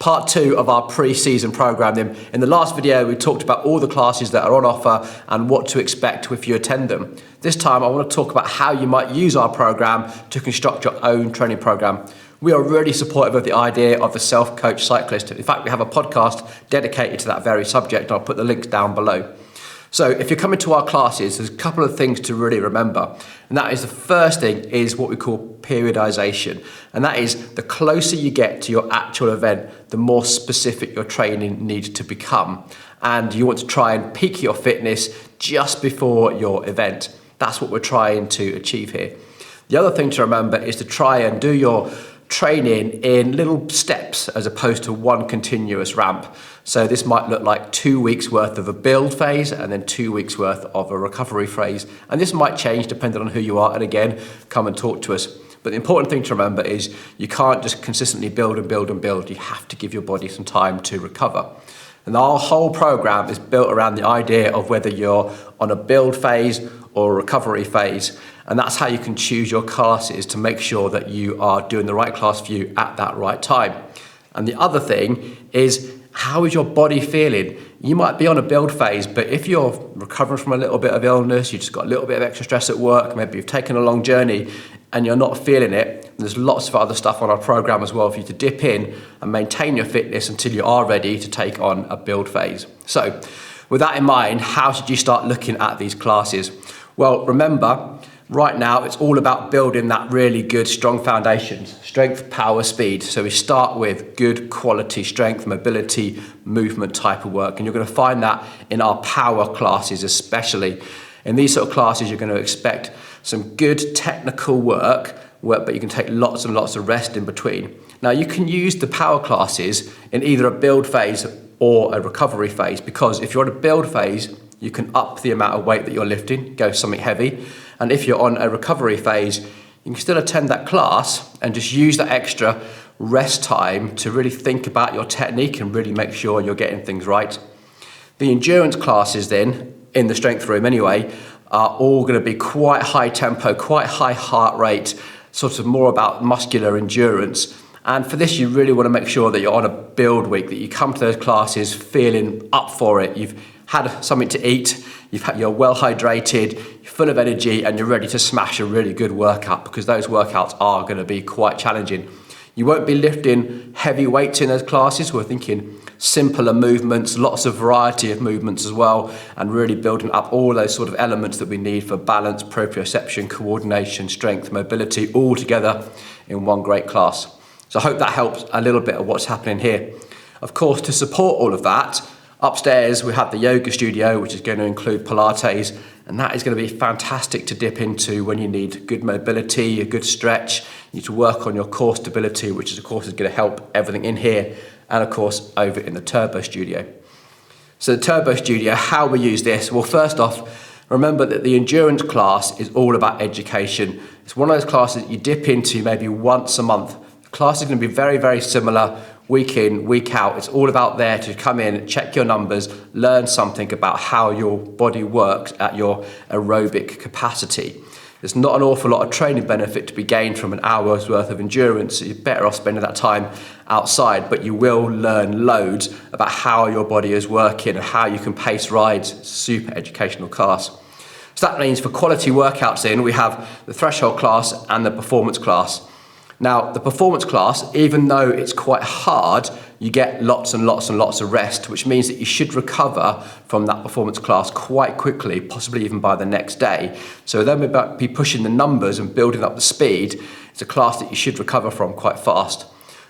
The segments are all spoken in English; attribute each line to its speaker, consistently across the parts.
Speaker 1: part 2 of our pre-season program. In the last video, we talked about all the classes that are on offer and what to expect if you attend them. This time, I want to talk about how you might use our program to construct your own training program. We are really supportive of the idea of the self-coach cyclist. In fact, we have a podcast dedicated to that very subject, and I'll put the links down below. So if you're coming to our classes, there's a couple of things to really remember. And that is, the first thing is what we call periodization. And that is, the closer you get to your actual event, the more specific your training needs to become. And you want to try and peak your fitness just before your event. That's what we're trying to achieve here. The other thing to remember is to try and do your training in little steps as opposed to one continuous ramp. So this might look like 2 weeks worth of a build phase and then 2 weeks worth of a recovery phase. And this might change depending on who you are. And again, come and talk to us. But the important thing to remember is you can't just consistently build and build and build. You have to give your body some time to recover. And our whole program is built around the idea of whether you're on a build phase or a recovery phase. And that's how you can choose your classes to make sure that you are doing the right class for you at that right time. And the other thing is, how is your body feeling? You might be on a build phase, but if you're recovering from a little bit of illness, you just got a little bit of extra stress at work, maybe you've taken a long journey and you're not feeling it, there's lots of other stuff on our program as well for you to dip in and maintain your fitness until you are ready to take on a build phase. So with that in mind, how should you start looking at these classes? Well, remember, right now it's all about building that really good, strong foundations, strength, power, speed. So we start with good quality strength, mobility, movement type of work. And you're going to find that in our power classes especially. In these sort of classes, you're going to expect some good technical work, but you can take lots and lots of rest in between. Now, you can use the power classes in either a build phase or a recovery phase, because if you're on a build phase, you can up the amount of weight that you're lifting, go something heavy. And if you're on a recovery phase, you can still attend that class and just use that extra rest time to really think about your technique and really make sure you're getting things right. The endurance classes then, in the strength room anyway, are all going to be quite high tempo, quite high heart rate, sort of more about muscular endurance. And for this, you really want to make sure that you're on a build week, that you come to those classes feeling up for it. You've had something to eat, you're well hydrated, you're full of energy, and you're ready to smash a really good workout, because those workouts are going to be quite challenging. You won't be lifting heavy weights in those classes. We're thinking simpler movements, lots of variety of movements as well, and really building up all those sort of elements that we need for balance, proprioception, coordination, strength, mobility, all together in one great class. So I hope that helps a little bit of what's happening here. Of course, to support all of that, upstairs we have the yoga studio, which is going to include Pilates, and that is going to be fantastic to dip into when you need good mobility, a good stretch. You need to work on your core stability, which is, of course, is going to help everything in here, and of course over in the turbo studio. So the turbo studio, how we use this? Well, first off, remember that the endurance class is all about education. It's one of those classes that you dip into maybe once a month. The class is going to be very, very similar week in, week out. It's all about there to come in, check your numbers, learn something about how your body works at your aerobic capacity. There's not an awful lot of training benefit to be gained from an hour's worth of endurance. So you're better off spending that time outside, but you will learn loads about how your body is working and how you can pace rides. Super educational class. So that means for quality workouts in, we have the threshold class and the performance class. Now, the performance class, even though it's quite hard, you get lots and lots and lots of rest, which means that you should recover from that performance class quite quickly, possibly even by the next day. So then we'll be pushing the numbers and building up the speed. It's a class that you should recover from quite fast.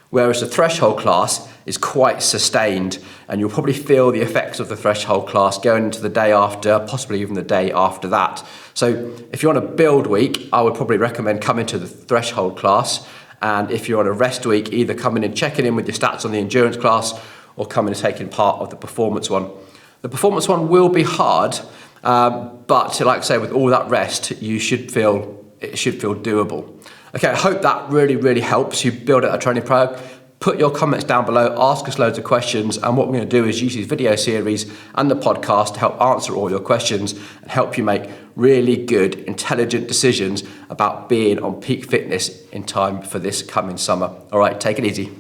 Speaker 1: Whereas the threshold class is quite sustained, and you'll probably feel the effects of the threshold class going into the day after, possibly even the day after that. So if you're on a build week, I would probably recommend coming to the threshold class. And if you're on a rest week, either coming and checking in with your stats on the endurance class or coming and taking part of the performance one. The performance one will be hard, but like I say, with all that rest, it should feel doable. Okay, I hope that really, really helps you build out a training program. Put your comments down below, ask us loads of questions, and what we're going to do is use these video series and the podcast to help answer all your questions and help you make really good, intelligent decisions about being on peak fitness in time for this coming summer. All right, take it easy.